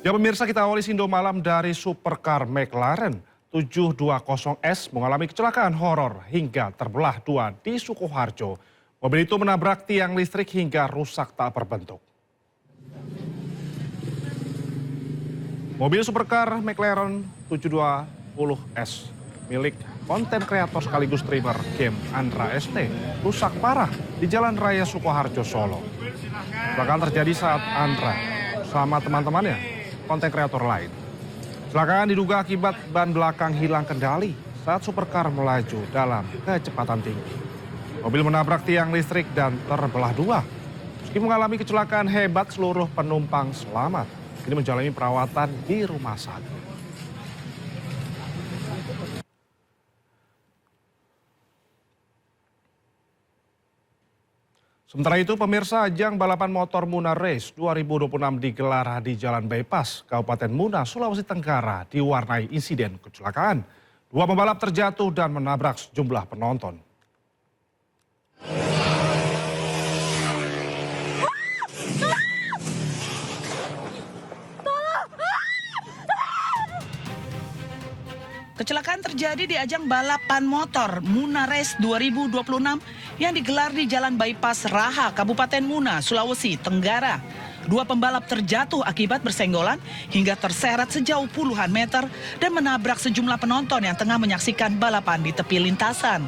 Ya pemirsa, kita awali Sindo Malam dari supercar McLaren 720S mengalami kecelakaan horor hingga terbelah dua di Sukoharjo. Mobil itu menabrak tiang listrik hingga rusak tak berbentuk. Mobil supercar McLaren 720S milik konten kreator sekaligus streamer game Andra ST rusak parah di Jalan Raya Sukoharjo, Solo. Kecelakaan terjadi saat Andra sama teman-temannya konten kreator lain. Kecelakaan diduga akibat ban belakang hilang kendali saat supercar melaju dalam kecepatan tinggi. Mobil menabrak tiang listrik dan terbelah dua. Meski mengalami kecelakaan hebat, seluruh penumpang selamat. Kini menjalani perawatan di rumah sakit. Sementara itu, pemirsa, ajang balapan motor Muna Race 2026 digelar di Jalan Bypass, Kabupaten Muna, Sulawesi Tenggara, diwarnai insiden kecelakaan. Dua pembalap terjatuh dan menabrak sejumlah penonton. Kecelakaan terjadi di ajang balapan motor Muna Race 2026 yang digelar di Jalan Bypass Raha, Kabupaten Muna, Sulawesi Tenggara. Dua pembalap terjatuh akibat bersenggolan hingga terseret sejauh puluhan meter dan menabrak sejumlah penonton yang tengah menyaksikan balapan di tepi lintasan.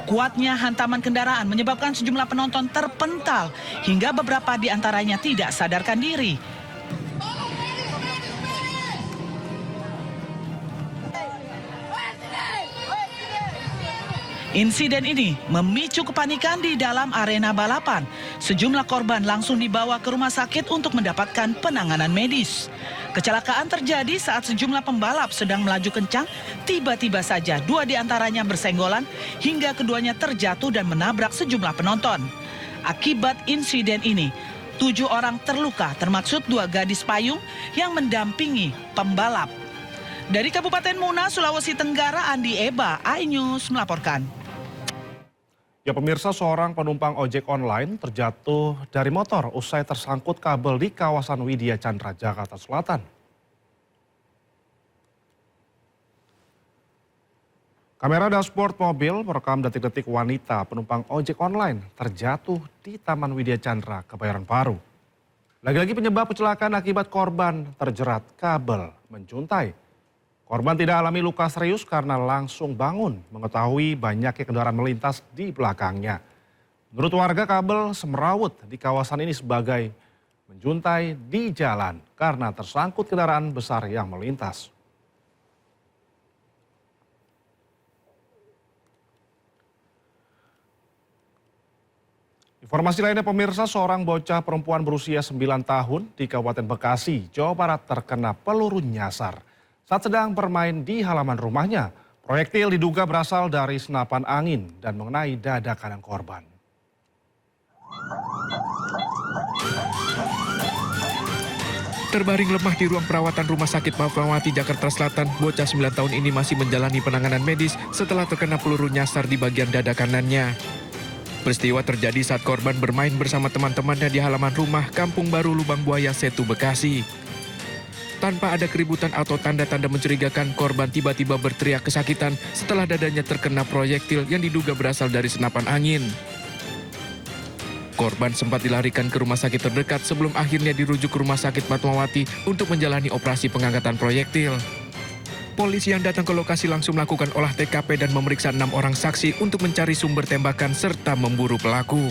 Kuatnya hantaman kendaraan menyebabkan sejumlah penonton terpental hingga beberapa di antaranya tidak sadarkan diri. Insiden ini memicu kepanikan di dalam arena balapan. Sejumlah korban langsung dibawa ke rumah sakit untuk mendapatkan penanganan medis. Kecelakaan terjadi saat sejumlah pembalap sedang melaju kencang. Tiba-tiba saja dua di antaranya bersenggolan hingga keduanya terjatuh dan menabrak sejumlah penonton. Akibat insiden ini, 7 orang terluka termasuk 2 gadis payung yang mendampingi pembalap. Dari Kabupaten Muna, Sulawesi Tenggara, Andi Eba, iNews melaporkan. Ya pemirsa, seorang penumpang ojek online terjatuh dari motor usai tersangkut kabel di kawasan Widya Chandra, Jakarta Selatan. Kamera dashboard mobil merekam detik-detik wanita penumpang ojek online terjatuh di Taman Widya Chandra, Kebayoran Baru. Lagi-lagi penyebab kecelakaan akibat korban terjerat kabel menjuntai. Korban tidak alami luka serius karena langsung bangun mengetahui banyaknya kendaraan melintas di belakangnya. Menurut warga, kabel semrawut di kawasan ini sebagai menjuntai di jalan karena tersangkut kendaraan besar yang melintas. Informasi lainnya pemirsa, seorang bocah perempuan berusia 9 tahun di Kabupaten Bekasi, Jawa Barat terkena peluru nyasar saat sedang bermain di halaman rumahnya. Proyektil diduga berasal dari senapan angin dan mengenai dada kanan korban. Terbaring lemah di ruang perawatan Rumah Sakit Fatmawati, Jakarta Selatan, bocah 9 tahun ini masih menjalani penanganan medis setelah terkena peluru nyasar di bagian dada kanannya. Peristiwa terjadi saat korban bermain bersama teman-temannya di halaman rumah Kampung Baru Lubang Buaya, Setu, Bekasi. Tanpa ada keributan atau tanda-tanda mencurigakan, korban tiba-tiba berteriak kesakitan setelah dadanya terkena proyektil yang diduga berasal dari senapan angin. Korban sempat dilarikan ke rumah sakit terdekat sebelum akhirnya dirujuk ke Rumah Sakit Fatmawati untuk menjalani operasi pengangkatan proyektil. Polisi yang datang ke lokasi langsung melakukan olah TKP dan memeriksa 6 orang saksi untuk mencari sumber tembakan serta memburu pelaku.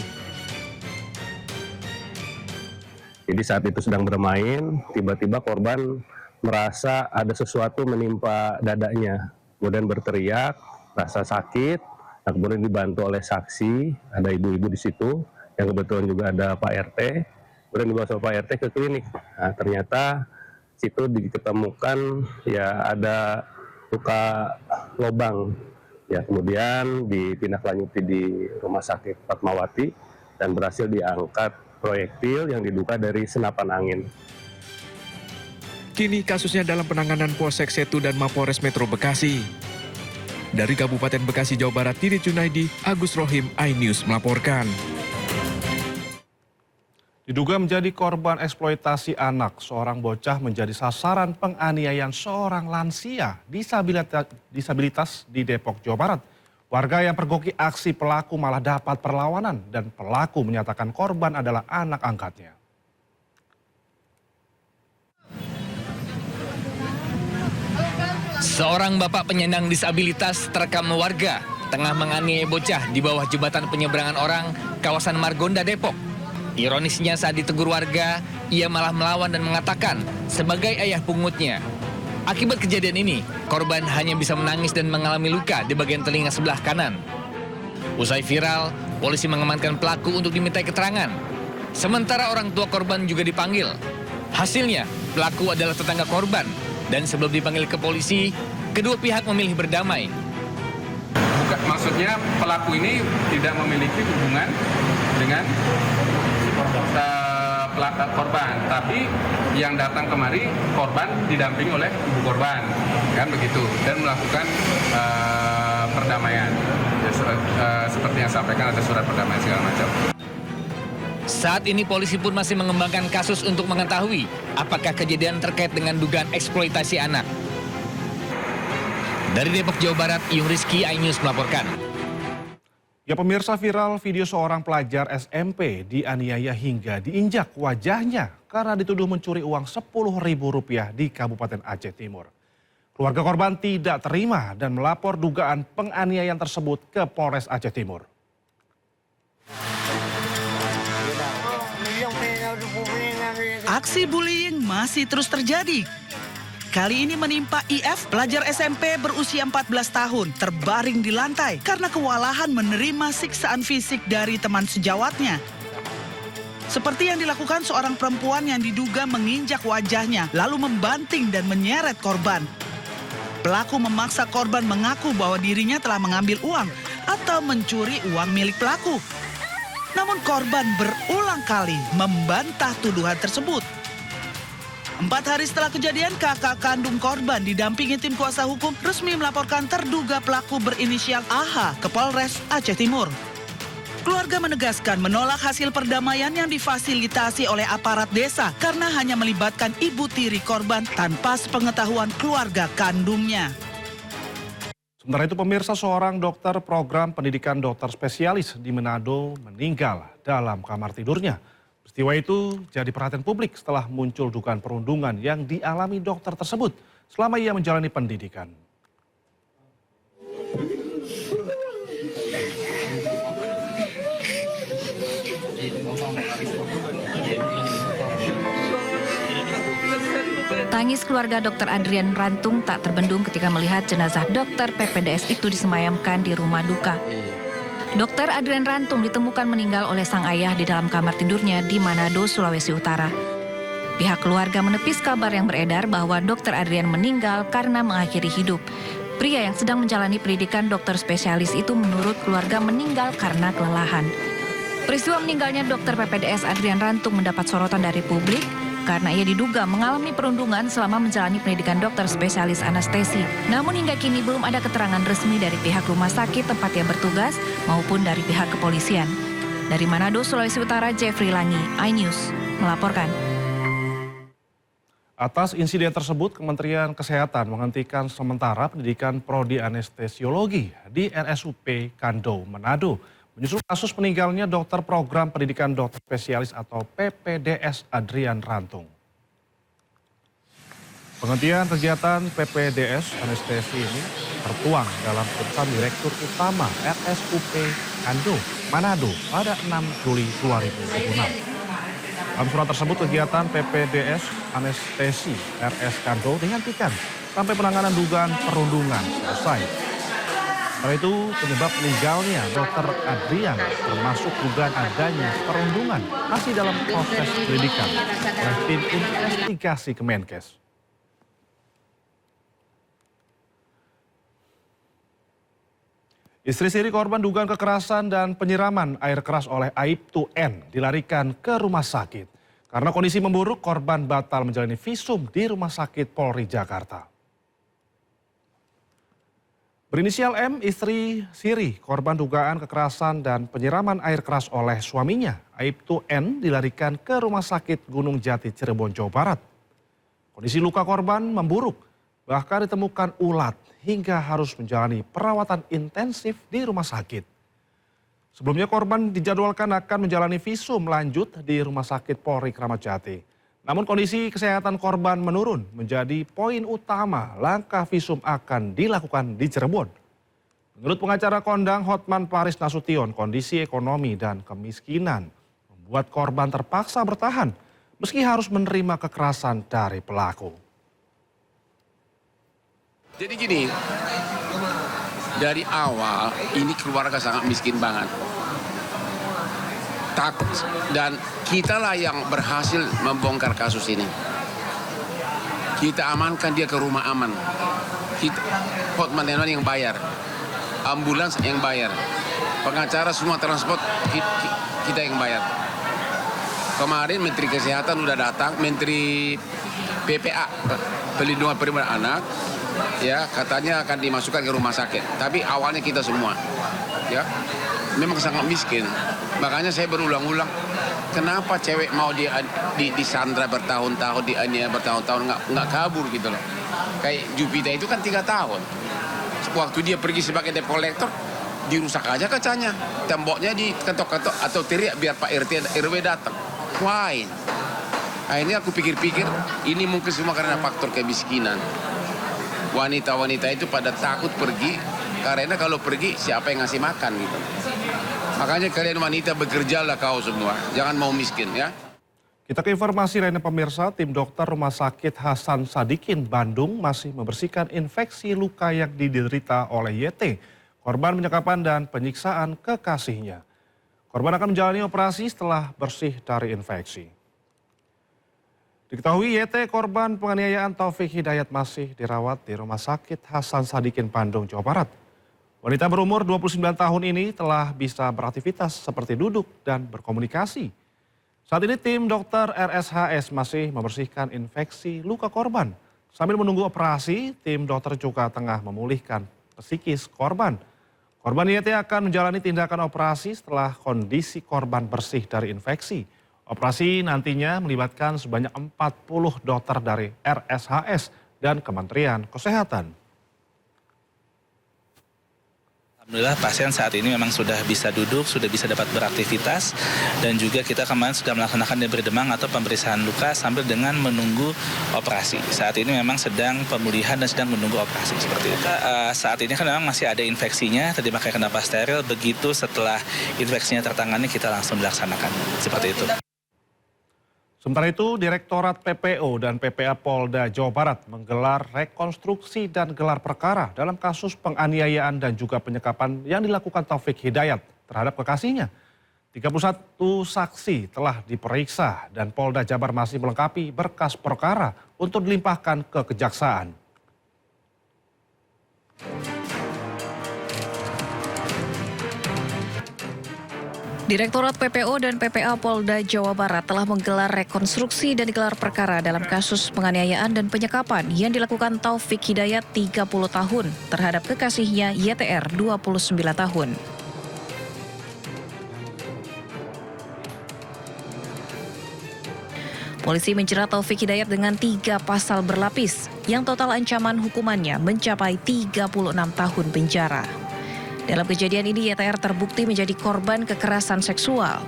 Jadi saat itu sedang bermain, tiba-tiba korban merasa ada sesuatu menimpa dadanya. Kemudian berteriak, rasa sakit, nah kemudian dibantu oleh saksi, ada ibu-ibu di situ, yang kebetulan juga ada Pak RT, kemudian dibawa sama Pak RT ke klinik. Nah, ternyata situ ditemukan ya ada luka lubang. Ya, kemudian ditindaklanjuti di Rumah Sakit Fatmawati dan berhasil diangkat proyektil yang diduga dari senapan angin. Kini kasusnya dalam penanganan Polsek Setu dan Mapolres Metro Bekasi. Dari Kabupaten Bekasi, Jawa Barat, Didi Junaidi, Agus Rohim, iNews melaporkan. Diduga menjadi korban eksploitasi anak, seorang bocah menjadi sasaran penganiayaan seorang lansia disabilitas di Depok, Jawa Barat. Warga yang pergoki aksi pelaku malah dapat perlawanan dan pelaku menyatakan korban adalah anak angkatnya. Seorang bapak penyandang disabilitas terekam warga tengah menganiaya bocah di bawah jembatan penyeberangan orang kawasan Margonda, Depok. Ironisnya saat ditegur warga, ia malah melawan dan mengatakan sebagai ayah pungutnya. Akibat kejadian ini, korban hanya bisa menangis dan mengalami luka di bagian telinga sebelah kanan. Usai viral, polisi mengamankan pelaku untuk dimintai keterangan. Sementara orang tua korban juga dipanggil. Hasilnya, pelaku adalah tetangga korban. Dan sebelum dipanggil ke polisi, kedua pihak memilih berdamai. Maksudnya pelaku ini tidak memiliki hubungan dengan korban, tapi yang datang kemari korban didampingi oleh ibu korban, kan begitu, dan melakukan perdamaian. Ya, seperti yang sampaikan ada surat perdamaian segala macam. Saat ini polisi pun masih mengembangkan kasus untuk mengetahui apakah kejadian terkait dengan dugaan eksploitasi anak. Dari Depok, Jawa Barat, Yung Rizky, iNews melaporkan. Ya pemirsa, viral video seorang pelajar SMP dianiaya hingga diinjak wajahnya karena dituduh mencuri uang Rp10.000 di Kabupaten Aceh Timur. Keluarga korban tidak terima dan melapor dugaan penganiayaan tersebut ke Polres Aceh Timur. Aksi bullying masih terus terjadi. Kali ini menimpa IF, pelajar SMP berusia 14 tahun, terbaring di lantai karena kewalahan menerima siksaan fisik dari teman sejawatnya. Seperti yang dilakukan seorang perempuan yang diduga menginjak wajahnya, lalu membanting dan menyeret korban. Pelaku memaksa korban mengaku bahwa dirinya telah mengambil uang atau mencuri uang milik pelaku. Namun korban berulang kali membantah tuduhan tersebut. 4 hari setelah kejadian, kakak kandung korban didampingi tim kuasa hukum resmi melaporkan terduga pelaku berinisial AH ke Polres Aceh Timur. Keluarga menegaskan menolak hasil perdamaian yang difasilitasi oleh aparat desa karena hanya melibatkan ibu tiri korban tanpa sepengetahuan keluarga kandungnya. Sementara itu pemirsa, seorang dokter program pendidikan dokter spesialis di Manado meninggal dalam kamar tidurnya. Peristiwa itu jadi perhatian publik setelah muncul dugaan perundungan yang dialami dokter tersebut selama ia menjalani pendidikan. Tangis keluarga Dr. Adrian Rantung tak terbendung ketika melihat jenazah dokter PPDS itu disemayamkan di rumah duka. Dr. Adrian Rantung ditemukan meninggal oleh sang ayah di dalam kamar tidurnya di Manado, Sulawesi Utara. Pihak keluarga menepis kabar yang beredar bahwa Dr. Adrian meninggal karena mengakhiri hidup. Pria yang sedang menjalani pendidikan dokter spesialis itu menurut keluarga meninggal karena kelelahan. Peristiwa meninggalnya Dr. PPDS Adrian Rantung mendapat sorotan dari publik karena ia diduga mengalami perundungan selama menjalani pendidikan dokter spesialis anestesi. Namun hingga kini belum ada keterangan resmi dari pihak rumah sakit tempat ia bertugas maupun dari pihak kepolisian. Dari Manado, Sulawesi Utara, Jeffrey Langi, iNews melaporkan. Atas insiden tersebut, Kementerian Kesehatan menghentikan sementara pendidikan prodi anestesiologi di RSUP Kando, Manado, menyusul kasus meninggalnya dokter program pendidikan dokter spesialis atau PPDS Adrian Rantung. Penghentian kegiatan PPDS anestesi ini tertuang dalam keputusan Direktur Utama RSUP Kando, Manado pada 6 Juli 2026. Dalam surat tersebut, kegiatan PPDS anestesi RS Kando dihentikan sampai penanganan dugaan perundungan selesai. Setelah itu, penyebab meninggalnya Dr. Adrian termasuk dugaan adanya perundungan masih dalam proses penyelidikan oleh tim investigasi Kemenkes. Istri siri korban dugaan kekerasan dan penyiraman air keras oleh Aibtu N dilarikan ke rumah sakit. Karena kondisi memburuk, korban batal menjalani visum di Rumah Sakit Polri Jakarta. Berinisial M, istri Siri, korban dugaan kekerasan dan penyiraman air keras oleh suaminya, Aibtu N, dilarikan ke Rumah Sakit Gunung Jati, Cirebon, Jawa Barat. Kondisi luka korban memburuk, bahkan ditemukan ulat hingga harus menjalani perawatan intensif di rumah sakit. Sebelumnya korban dijadwalkan akan menjalani visum lanjut di Rumah Sakit Polri Kramat Jati. Namun kondisi kesehatan korban menurun menjadi poin utama langkah visum akan dilakukan di Cirebon. Menurut pengacara kondang Hotman Paris Nasution, kondisi ekonomi dan kemiskinan membuat korban terpaksa bertahan meski harus menerima kekerasan dari pelaku. Jadi gini, dari awal ini keluarga sangat miskin banget. Takut, dan kitalah yang berhasil membongkar kasus ini. Kita amankan dia ke rumah aman. Hotman yang bayar, ambulans yang bayar, pengacara semua transport kita yang bayar. Kemarin Menteri Kesehatan udah datang, Menteri PPA, Pelindungan Perempuan Anak, ya katanya akan dimasukkan ke rumah sakit. Tapi awalnya kita semua, ya memang sangat miskin. Makanya saya berulang-ulang, kenapa cewek mau disandra bertahun-tahun, dianiaya bertahun-tahun, nggak kabur gitu loh. Kayak Jupiter itu kan 3 tahun. Waktu dia pergi sebagai debt collector, dirusak aja kacanya. Temboknya diketok-ketok atau teriak biar Pak RT RW datang. Why? Akhirnya aku pikir-pikir, ini mungkin semua karena faktor kemiskinan. Wanita-wanita itu pada takut pergi, karena kalau pergi siapa yang ngasih makan gitu. Makanya kalian wanita bekerjalah kau semua, jangan mau miskin ya. Kita ke informasi lainnya pemirsa, tim dokter Rumah Sakit Hasan Sadikin Bandung masih membersihkan infeksi luka yang diderita oleh YT, korban penyekapan dan penyiksaan kekasihnya. Korban akan menjalani operasi setelah bersih dari infeksi. Diketahui YT korban penganiayaan Taufik Hidayat masih dirawat di Rumah Sakit Hasan Sadikin Bandung, Jawa Barat. Wanita berumur 29 tahun ini telah bisa beraktivitas seperti duduk dan berkomunikasi. Saat ini tim dokter RSHS masih membersihkan infeksi luka korban. Sambil menunggu operasi, tim dokter juga tengah memulihkan psikis korban. Korban YT akan menjalani tindakan operasi setelah kondisi korban bersih dari infeksi. Operasi nantinya melibatkan sebanyak 40 dokter dari RSHS dan Kementerian Kesehatan. Alhamdulillah pasien saat ini memang sudah bisa duduk, sudah bisa dapat beraktivitas, dan juga kita kemarin sudah melaksanakan debri demam atau pemeriksaan luka sambil dengan menunggu operasi. Saat ini memang sedang pemulihan dan sedang menunggu operasi seperti itu. Saat ini kan memang masih ada infeksinya, tadi pakai kenapa steril, begitu setelah infeksinya tertangani kita langsung dilaksanakan seperti itu. Sementara itu, Direktorat PPO dan PPA Polda Jawa Barat menggelar rekonstruksi dan gelar perkara dalam kasus penganiayaan dan juga penyekapan yang dilakukan Taufik Hidayat terhadap kekasihnya. 31 saksi telah diperiksa dan Polda Jabar masih melengkapi berkas perkara untuk dilimpahkan ke kejaksaan. Direktorat PPO dan PPA Polda Jawa Barat telah menggelar rekonstruksi dan gelar perkara dalam kasus penganiayaan dan penyekapan yang dilakukan Taufik Hidayat 30 tahun terhadap kekasihnya YTR 29 tahun. Polisi menjerat Taufik Hidayat dengan 3 pasal berlapis yang total ancaman hukumannya mencapai 36 tahun penjara. Dalam kejadian ini, YTR terbukti menjadi korban kekerasan seksual.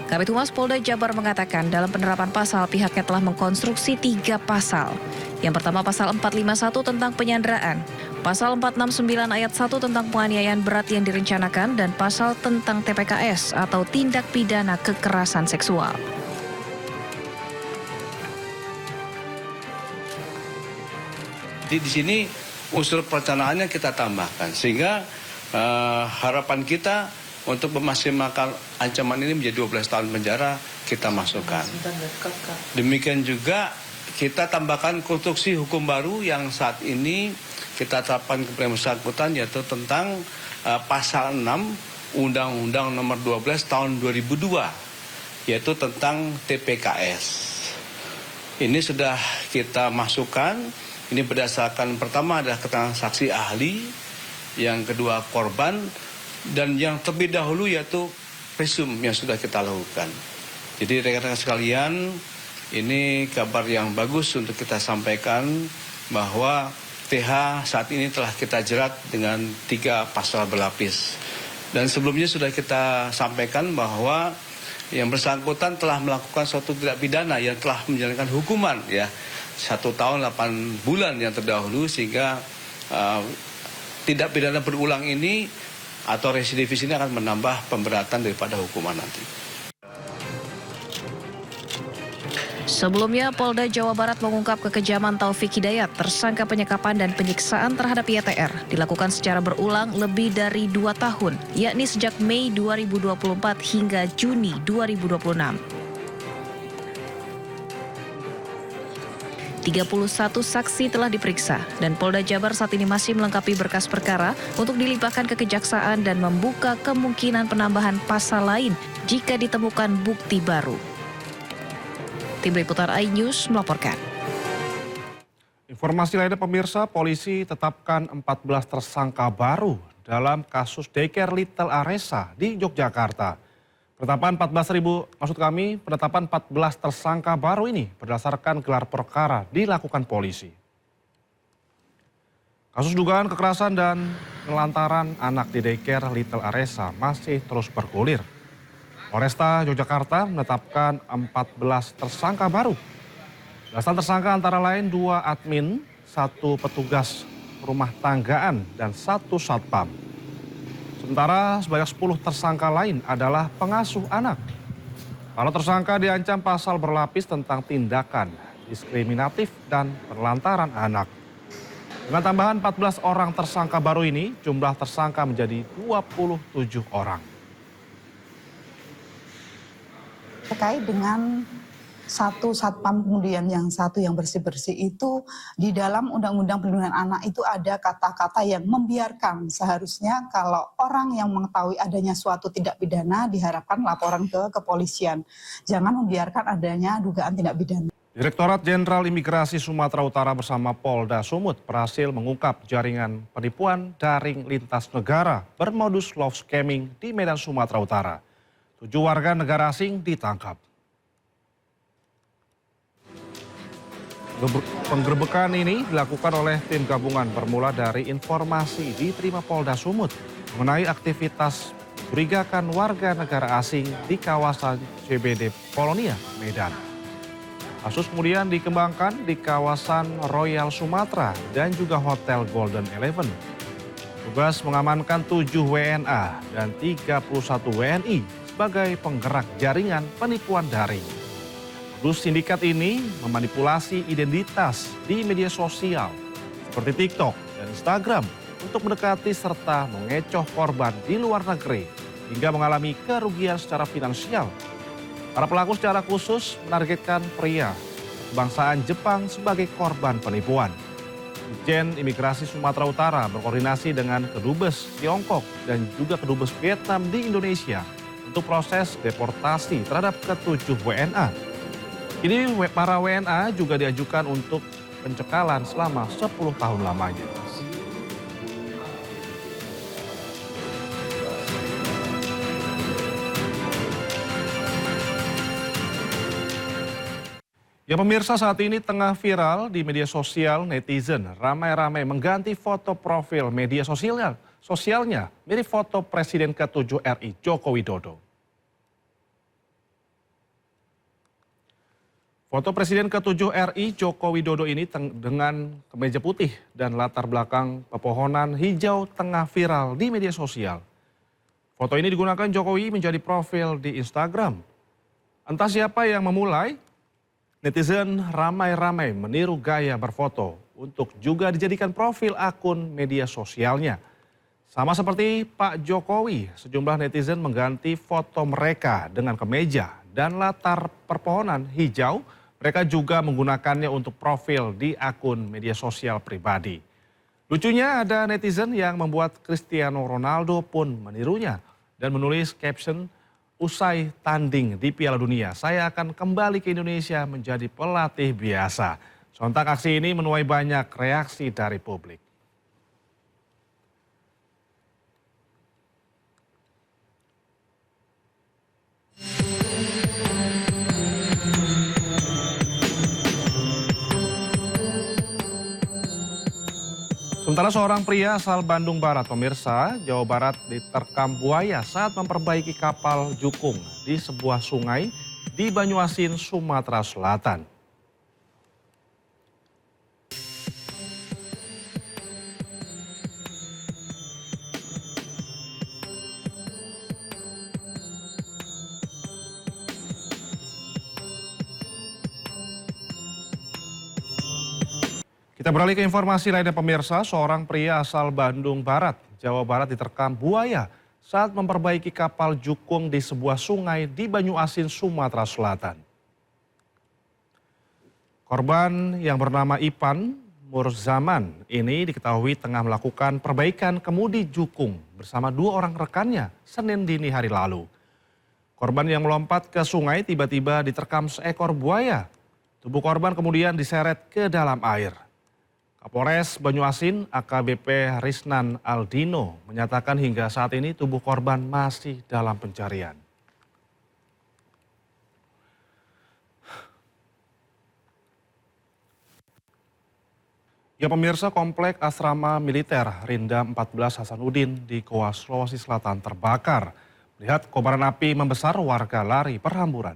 Kabid Humas Polda Jabar mengatakan dalam penerapan pasal pihaknya telah mengkonstruksi 3 pasal. Yang pertama pasal 451 tentang penyanderaan, pasal 469 ayat 1 tentang penganiayaan berat yang direncanakan, dan pasal tentang TPKS atau tindak pidana kekerasan seksual. Di sini unsur perencanaannya kita tambahkan sehingga harapan kita untuk memaksimalkan ancaman ini menjadi 12 tahun penjara kita masukkan. Demikian juga kita tambahkan konstruksi hukum baru yang saat ini kita terapkan kepada yang bersangkutan, yaitu tentang pasal 6 Undang-Undang Nomor 12 Tahun 2002, yaitu tentang TPKS. Ini sudah kita masukkan. Ini berdasarkan pertama adalah keterangan saksi ahli, yang kedua korban, dan yang terlebih dahulu yaitu presum yang sudah kita lakukan. Jadi rekan-rekan sekalian, ini kabar yang bagus untuk kita sampaikan bahwa TH saat ini telah kita jerat dengan 3 pasal berlapis. Dan sebelumnya sudah kita sampaikan bahwa yang bersangkutan telah melakukan suatu tindak pidana yang telah menjalankan hukuman ya 1 tahun 8 bulan yang terdahulu, sehingga tindak pidana berulang ini atau residivis ini akan menambah pemberatan daripada hukuman nanti. Sebelumnya, Polda Jawa Barat mengungkap kekejaman Taufik Hidayat, tersangka penyekapan dan penyiksaan terhadap YTR, dilakukan secara berulang lebih dari 2 tahun, yakni sejak Mei 2024 hingga Juni 2026. 31 saksi telah diperiksa dan Polda Jabar saat ini masih melengkapi berkas perkara untuk dilimpahkan ke kejaksaan dan membuka kemungkinan penambahan pasal lain jika ditemukan bukti baru. Tim Liputan iNews melaporkan. Informasi lainnya pemirsa, polisi tetapkan 14 tersangka baru dalam kasus daycare Little Aresa di Yogyakarta. Penetapan 14 tersangka baru ini berdasarkan gelar perkara dilakukan polisi. Kasus dugaan kekerasan dan penelantaran anak di daycare Little Aresa masih terus bergulir. Polresta Yogyakarta menetapkan 14 tersangka baru. Belasan tersangka antara lain 2 admin, 1 petugas rumah tanggaan, dan 1 satpam. Sementara sebanyak 10 tersangka lain adalah pengasuh anak. Para tersangka diancam pasal berlapis tentang tindakan diskriminatif dan penelantaran anak. Dengan tambahan 14 orang tersangka baru ini, jumlah tersangka menjadi 27 orang. Terkait dengan 1 satpam, kemudian yang 1 yang bersih-bersih itu, di dalam Undang-Undang Perlindungan Anak itu ada kata-kata yang membiarkan seharusnya kalau orang yang mengetahui adanya suatu tindak pidana diharapkan laporan ke kepolisian. Jangan membiarkan adanya dugaan tindak pidana. Direktorat Jenderal Imigrasi Sumatera Utara bersama Polda Sumut berhasil mengungkap jaringan penipuan daring lintas negara bermodus love scamming di Medan, Sumatera Utara. 7 warga negara asing ditangkap. Penggerebekan ini dilakukan oleh tim gabungan bermula dari informasi diterima Polda Sumut mengenai aktivitas mencurigakan warga negara asing di kawasan CBD Polonia, Medan. Kasus kemudian dikembangkan di kawasan Royal Sumatera dan juga Hotel Golden Eleven. Tugas mengamankan 7 WNA dan 31 WNI sebagai penggerak jaringan penipuan daring. Modus sindikat ini memanipulasi identitas di media sosial seperti TikTok dan Instagram untuk mendekati serta mengecoh korban di luar negeri hingga mengalami kerugian secara finansial. Para pelaku secara khusus menargetkan pria kebangsaan Jepang sebagai korban penipuan. Ditjen Imigrasi Sumatera Utara berkoordinasi dengan Kedubes Tiongkok dan juga Kedubes Vietnam di Indonesia untuk proses deportasi terhadap ke-7 WNA. Kini para WNA juga diajukan untuk pencekalan selama 10 tahun lamanya. Ya pemirsa, saat ini tengah viral di media sosial, netizen ramai-ramai mengganti foto profil media sosialnya mirip foto Presiden ke-7 RI Joko Widodo. Foto Presiden ke-7 RI Joko Widodo ini dengan kemeja putih dan latar belakang pepohonan hijau tengah viral di media sosial. Foto ini digunakan Jokowi menjadi profil di Instagram. Entah siapa yang memulai, netizen ramai-ramai meniru gaya berfoto untuk juga dijadikan profil akun media sosialnya. Sama seperti Pak Jokowi, sejumlah netizen mengganti foto mereka dengan kemeja dan latar perpohonan hijau. Mereka juga menggunakannya untuk profil di akun media sosial pribadi. Lucunya ada netizen yang membuat Cristiano Ronaldo pun menirunya dan menulis caption, "Usai tanding di Piala Dunia, saya akan kembali ke Indonesia menjadi pelatih biasa." Sontak aksi ini menuai banyak reaksi dari publik. Sementara seorang pria asal Bandung Barat, pemirsa, Jawa Barat diterkam buaya saat memperbaiki kapal jukung di sebuah sungai di Banyuasin, Sumatera Selatan. Kita beralih ke informasi lainnya pemirsa, seorang pria asal Bandung Barat, Jawa Barat diterkam buaya saat memperbaiki kapal jukung di sebuah sungai di Banyuasin, Sumatera Selatan. Korban yang bernama Ipan Murzaman ini diketahui tengah melakukan perbaikan kemudi jukung bersama 2 orang rekannya Senin dini hari lalu. Korban yang melompat ke sungai tiba-tiba diterkam seekor buaya. Tubuh korban kemudian diseret ke dalam air. Kapolres Banyuasin AKBP Risnan Aldino menyatakan hingga saat ini tubuh korban masih dalam pencarian. Ya pemirsa, komplek asrama militer Rindam 14 Hasanuddin di Goa, Sulawesi Selatan terbakar. Melihat kobaran api membesar, warga lari berhamburan.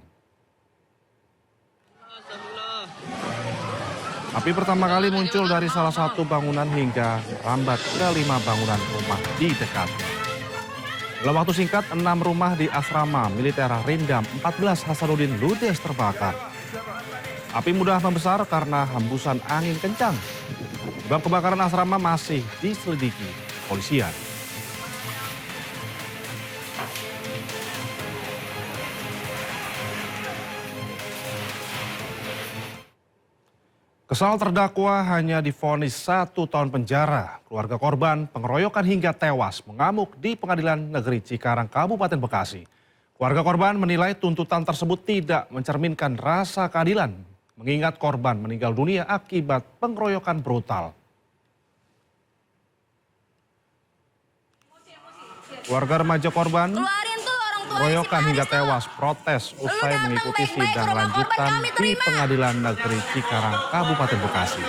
Api pertama kali muncul dari salah satu bangunan hingga merambat ke 5 bangunan rumah di dekat. Dalam waktu singkat, 6 rumah di asrama militer Rindam 14 Hasanuddin ludes terbakar. Api mudah membesar karena hembusan angin kencang. Sebab kebakaran asrama masih diselidiki polisian. Kesal terdakwa hanya divonis 1 tahun penjara. Keluarga korban pengeroyokan hingga tewas mengamuk di Pengadilan Negeri Cikarang, Kabupaten Bekasi. Keluarga korban menilai tuntutan tersebut tidak mencerminkan rasa keadilan, mengingat korban meninggal dunia akibat pengeroyokan brutal. Keluarga remaja korban pengeroyokan hingga tewas protes usai mengikuti sidang lanjutan di Pengadilan Negeri Cikarang, Kabupaten Bekasi.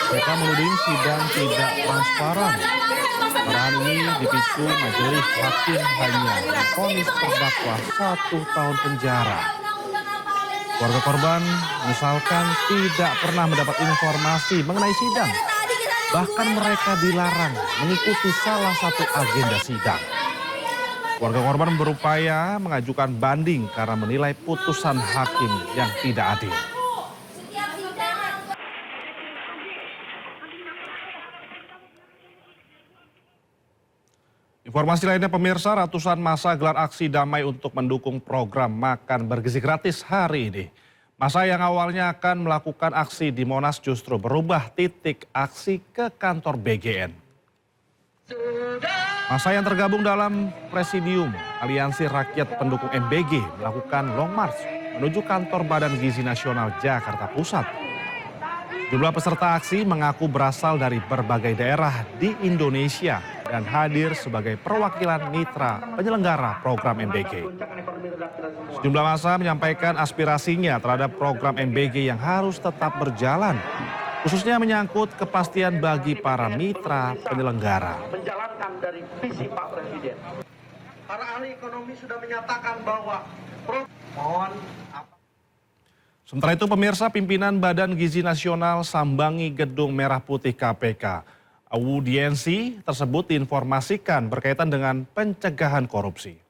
Mereka menuding sidang tidak transparan. Marahan ini dipicu majelis hakim hanya memvonis terdakwa 1 tahun penjara. Keluarga korban misalkan tidak pernah mendapat informasi mengenai sidang. Bahkan mereka dilarang mengikuti salah satu agenda sidang. Keluarga korban berupaya mengajukan banding karena menilai putusan hakim yang tidak adil. Informasi lainnya pemirsa, ratusan massa gelar aksi damai untuk mendukung program makan bergizi gratis hari ini. Massa yang awalnya akan melakukan aksi di Monas justru berubah titik aksi ke kantor BGN. Massa yang tergabung dalam Presidium Aliansi Rakyat Pendukung MBG melakukan long march menuju kantor Badan Gizi Nasional Jakarta Pusat. Jumlah peserta aksi mengaku berasal dari berbagai daerah di Indonesia dan hadir sebagai perwakilan mitra penyelenggara program MBG. Sejumlah massa menyampaikan aspirasinya terhadap program MBG yang harus tetap berjalan, khususnya menyangkut kepastian bagi para mitra penyelenggara. Menjalankan dari visi Pak Presiden. Para ahli ekonomi sudah menyatakan bahwa Sementara itu pemirsa, pimpinan Badan Gizi Nasional sambangi Gedung Merah Putih KPK. Audiensi tersebut diinformasikan berkaitan dengan pencegahan korupsi.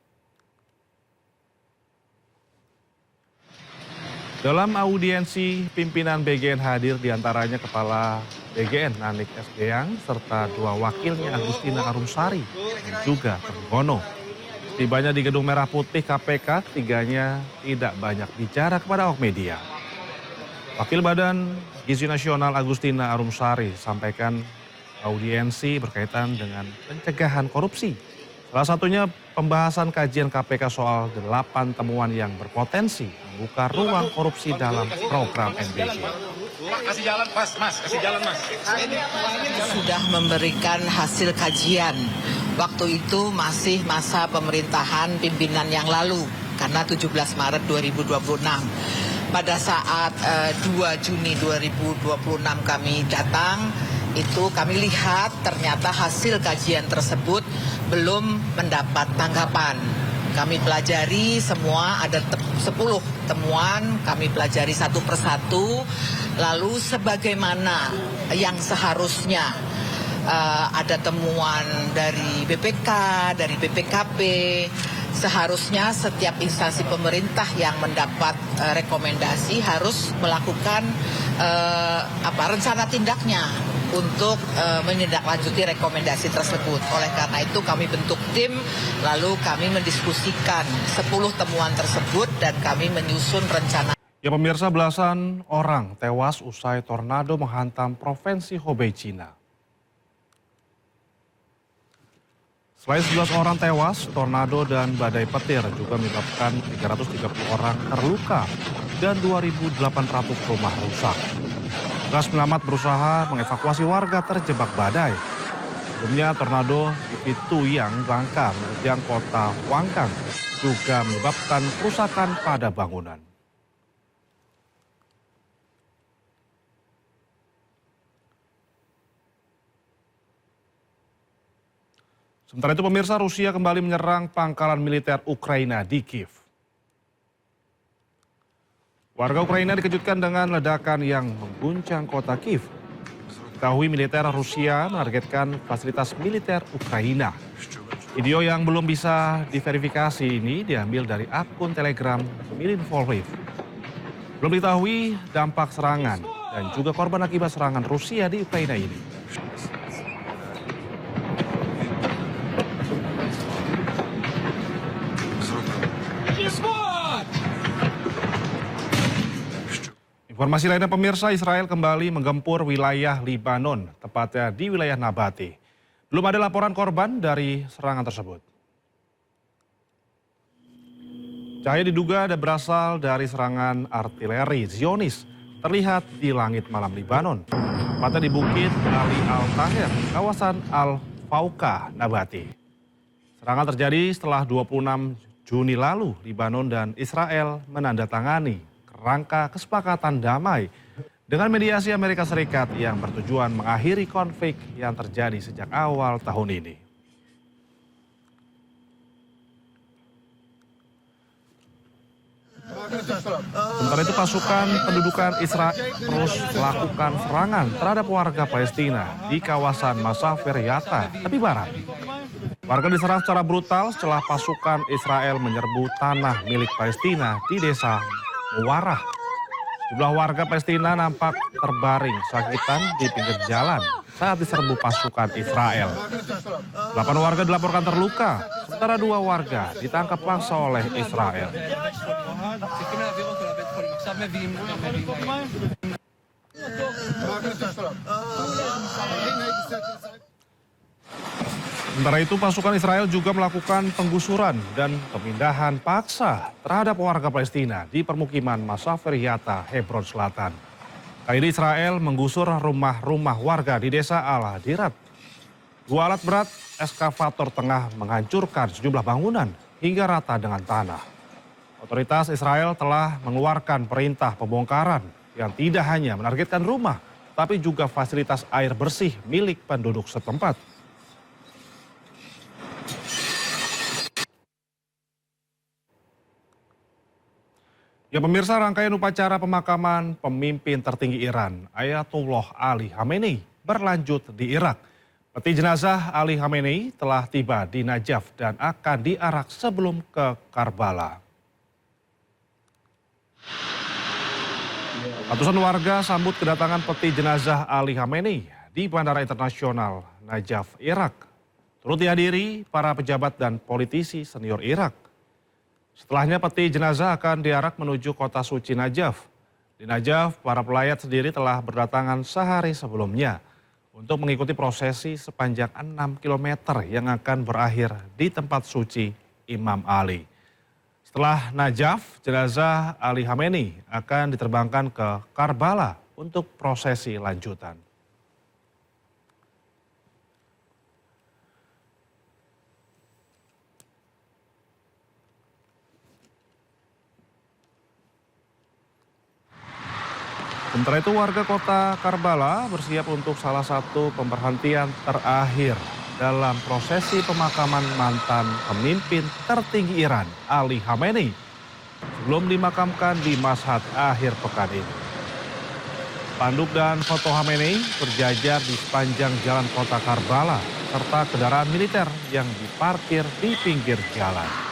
Dalam audiensi, pimpinan BGN hadir diantaranya Kepala BGN Nanik Esgeyang serta 2 wakilnya Agustina Arumsari dan juga Trenggono. Tibanya di Gedung Merah Putih KPK, ketiganya tidak banyak bicara kepada awak media. Wakil Badan Gizi Nasional Agustina Arumsari sampaikan audiensi berkaitan dengan pencegahan korupsi. Salah satunya pembahasan kajian KPK soal 8 temuan yang berpotensi membuka ruang korupsi dalam program MBG. kasih jalan Mas, kasih jalan Mas. Sudah memberikan hasil kajian. Waktu itu masih masa pemerintahan pimpinan yang lalu karena 17 Maret 2026. Pada saat 2 Juni 2026 kami datang, itu kami lihat ternyata hasil kajian tersebut belum mendapat tanggapan. Kami pelajari semua, ada 10 temuan, kami pelajari satu persatu, lalu sebagaimana yang seharusnya ada temuan dari BPK, dari BPKP, seharusnya setiap instansi pemerintah yang mendapat rekomendasi harus melakukan rencana tindaknya untuk menindaklanjuti rekomendasi tersebut. Oleh karena itu kami bentuk tim, lalu kami mendiskusikan 10 temuan tersebut dan kami menyusun rencana. Ya pemirsa, belasan orang tewas usai tornado menghantam provinsi Hubei, Cina. Selain 11 orang tewas, tornado dan badai petir juga menyebabkan 330 orang terluka dan 2.800 rumah rusak. Petugas penyelamat berusaha mengevakuasi warga terjebak badai. Sebelumnya tornado di Tuyang, Bangka menerjang kota Huanggang juga menyebabkan kerusakan pada bangunan. Sementara itu pemirsa, Rusia kembali menyerang pangkalan militer Ukraina di Kiev. Warga Ukraina dikejutkan dengan ledakan yang mengguncang kota Kiev. Diketahui militer Rusia menargetkan fasilitas militer Ukraina. Video yang belum bisa diverifikasi ini diambil dari akun Telegram Milinfolriv. Belum diketahui dampak serangan dan juga korban akibat serangan Rusia di Ukraina ini. Informasi lainnya pemirsa, Israel kembali menggempur wilayah Libanon, tepatnya di wilayah Nabati. Belum ada laporan korban dari serangan tersebut. Cahaya diduga ada berasal dari serangan artileri Zionis, terlihat di langit malam Libanon, tepatnya di Bukit Ali Al-Tahir, kawasan Al-Fauqa, Nabati. Serangan terjadi setelah 26 Juni lalu, Libanon dan Israel menandatangani rangka kesepakatan damai dengan mediasi Amerika Serikat yang bertujuan mengakhiri konflik yang terjadi sejak awal tahun ini. Sementara itu pasukan pendudukan Israel terus melakukan serangan terhadap warga Palestina di kawasan Masafir Yatta, tepi barat. Warga diserang secara brutal setelah pasukan Israel menyerbu tanah milik Palestina di desa Muwarah. Jumlah warga Palestina nampak terbaring sakitan di pinggir jalan saat diserbu pasukan Israel. 8 warga dilaporkan terluka, sementara 2 warga ditangkap paksa oleh Israel. Sementara itu pasukan Israel juga melakukan penggusuran dan pemindahan paksa terhadap warga Palestina di permukiman Masafir Yatta, Hebron Selatan. Kali ini Israel menggusur rumah-rumah warga di desa Al-Hadirat. 2 alat berat eskavator tengah menghancurkan sejumlah bangunan hingga rata dengan tanah. Otoritas Israel telah mengeluarkan perintah pembongkaran yang tidak hanya menargetkan rumah, tapi juga fasilitas air bersih milik penduduk setempat. Ya pemirsa, rangkaian upacara pemakaman pemimpin tertinggi Iran, Ayatollah Ali Khamenei, berlanjut di Irak. Peti jenazah Ali Khamenei telah tiba di Najaf dan akan diarak sebelum ke Karbala. Ratusan warga sambut kedatangan peti jenazah Ali Khamenei di Bandara Internasional Najaf, Irak. Turut dihadiri para pejabat dan politisi senior Irak. Setelahnya peti jenazah akan diarak menuju kota suci Najaf. Di Najaf, para pelayat sendiri telah berdatangan sehari sebelumnya untuk mengikuti prosesi sepanjang 6 km yang akan berakhir di tempat suci Imam Ali. Setelah Najaf, jenazah Ali Khamenei akan diterbangkan ke Karbala untuk prosesi lanjutan. Sementara itu warga kota Karbala bersiap untuk salah satu pemberhentian terakhir dalam prosesi pemakaman mantan pemimpin tertinggi Iran, Ali Khamenei, sebelum dimakamkan di Mashhad akhir pekan ini. Spanduk dan foto Khamenei berjajar di sepanjang jalan kota Karbala, serta kendaraan militer yang diparkir di pinggir jalan.